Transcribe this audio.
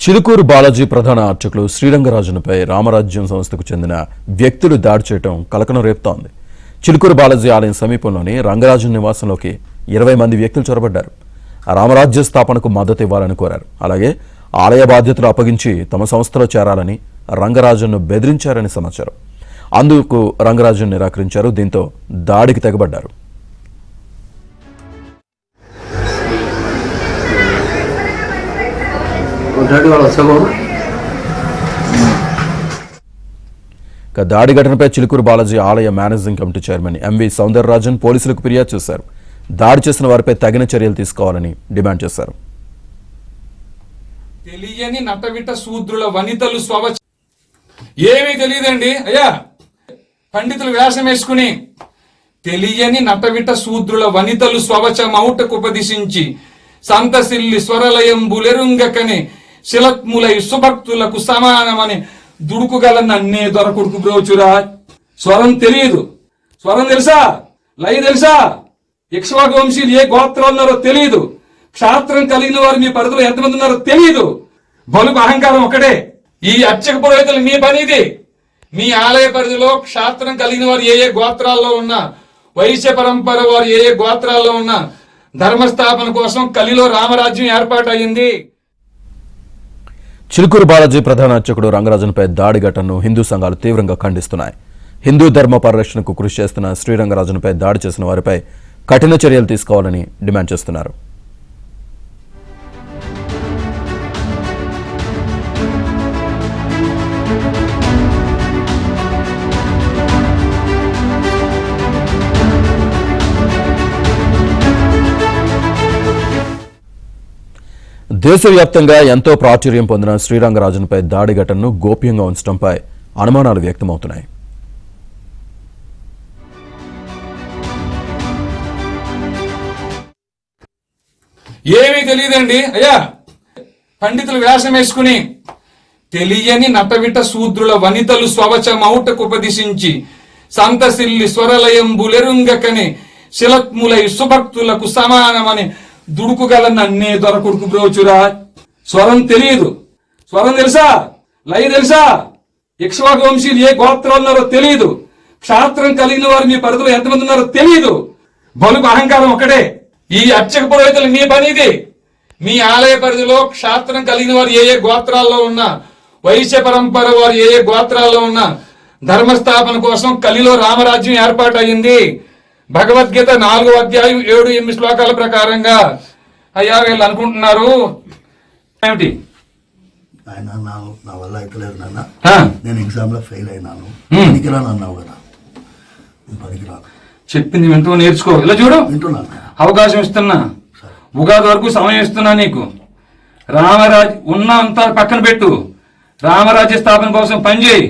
చిలుకూరు బాలాజీ ప్రధాన అర్చకులు శ్రీరంగరాజునిపై రామరాజ్యం సంస్థకు చెందిన వ్యక్తులు దాడి చేయడం కలకలం రేపుతోంది. చిలుకూరు బాలాజీ ఆలయం సమీపంలోని రంగరాజన్ నివాసంలోకి 20 మంది వ్యక్తులు చొరబడ్డారు. రామరాజ్య స్థాపనకు మద్దతు ఇవ్వాలని కోరారు. అలాగే ఆలయ బాధ్యతలు అప్పగించి తమ సంస్థలో చేరాలని రంగరాజన్ను బెదిరించారని సమాచారం. అందుకు రంగరాజన్ నిరాకరించారు. దీంతో దాడికి తెగబడ్డారు. దాడి ఘటనపై చిలుకూరు బాలాజీ ఆలయ managing committee chairman MV Soundararajan పోలీసులకు ఫిర్యాదు చేశారు. దాడి చేసిన వారిపై తగిన చర్యలు తీసుకోవాలని డిమాండ్ చేశారు. తెలియని నటవిట శూద్రుల వనితలు ఏమీ తెలియదండి అయ్యా. పండితులు వేషం వేసుకుని తెలియని నటవిట శూద్రుల వనితలు స్వవచమౌటకు ఉపదిశించి సంతసిల్లి స్వరలయంబులెరుంగకని శిలత్ములై సుభక్తులకు సమానమని దుడుకుగల నన్నే దొరకుడుకు బ్రోచురా. స్వరం తెలియదు. స్వరం తెలుసా? లయ తెలుసా? ఇక్ష్వాకు వంశీయులు ఏ గోత్రం ఉన్నారో తెలియదు. క్షాత్రం కలిగిన వారు మీ పరిధిలో ఎంతమంది ఉన్నారో తెలియదు. బలుకు అహంకారం ఒకటే. ఈ అర్చక పురోహితులు మీ పని ఇది. మీ ఆలయ పరిధిలో క్షాత్రం కలిగిన వారు ఏ గోత్రాల్లో ఉన్నా, వైశ్య పరంపర వారు ఏ గోత్రాల్లో ఉన్నా ధర్మస్థాపన కోసం కలిలో రామరాజ్యం ఏర్పాటు అయింది. చిలుకూరు బాలాజీ ప్రధాన అర్చకుడు రంగరాజన్పై దాడి ఘటనను హిందూ సంఘాలు తీవ్రంగా ఖండిస్తున్నాయి. హిందూ ధర్మ పరిరక్షణకు కృషి చేస్తున్న శ్రీరంగరాజన్పై దాడి చేసిన వారిపై కఠిన చర్యలు తీసుకోవాలని డిమాండ్ చేస్తున్నారు. దేశవ్యాప్తంగా ఎంతో ప్రాచుర్యం పొందిన శ్రీరంగరాజన్పై దాడి ఘటనను గోప్యంగా ఉంచడంపై అనుమానాలు వ్యక్తమవుతున్నాయి. ఏమీ తెలియదండి అయ్యా. పండితులు వేషం వేసుకుని తెలియని నటవిట శూద్రుల వనితలు స్వవచమౌటకు ఉపదిశించి సంతసిల్లి స్వరలయంబులెరుంగకని శిలత్ములై సుభక్తులకు సమానమని దుడుకుగల నన్నే దొరకుడుకు బ్రోచురా. స్వరం తెలియదు. స్వరం తెలుసా? లయ తెలుసా? ఇక్ష్వాకు వంశీయులు ఏ గోత్రం ఉన్నారో తెలియదు. క్షాత్రం కలిగిన వారు మీ పరిధిలో ఎంతమంది ఉన్నారో తెలియదు. బలుకు అహంకారం ఒకటే. ఈ అర్చక పురోహితులు మీ పని ఇది. మీ ఆలయ పరిధిలో క్షాత్రం కలిగిన వారు ఏ గోత్రాల్లో ఉన్నా, వైశ్య పరంపర వారు ఏ గోత్రాల్లో ఉన్నా ధర్మస్థాపన కోసం కలిలో రామరాజ్యం ఏర్పాటు అయింది. భగవద్గీత 4వ అధ్యాయం 7-8 శ్లోకాల ప్రకారంగా అయ్యా వీళ్ళు అనుకుంటున్నారు ఏమిటి? ఆయన నా వల్ల అయితలేదు నాన్న, నేను ఎగ్జామ్ లో ఫెయిల్ అయినాను, పనికిరాను అన్నావు కదా. పనికిరాను చెప్పింది వింటూ నేర్చుకో. ఇలా చూడు, అవకాశం ఇస్తున్నా, ఉగాది వరకు సమయం ఇస్తున్నా నీకు. రామరాజ్ ఉన్న అంతా పక్కన పెట్టు, రామరాజ్య స్థాపన కోసం పనిచేయి.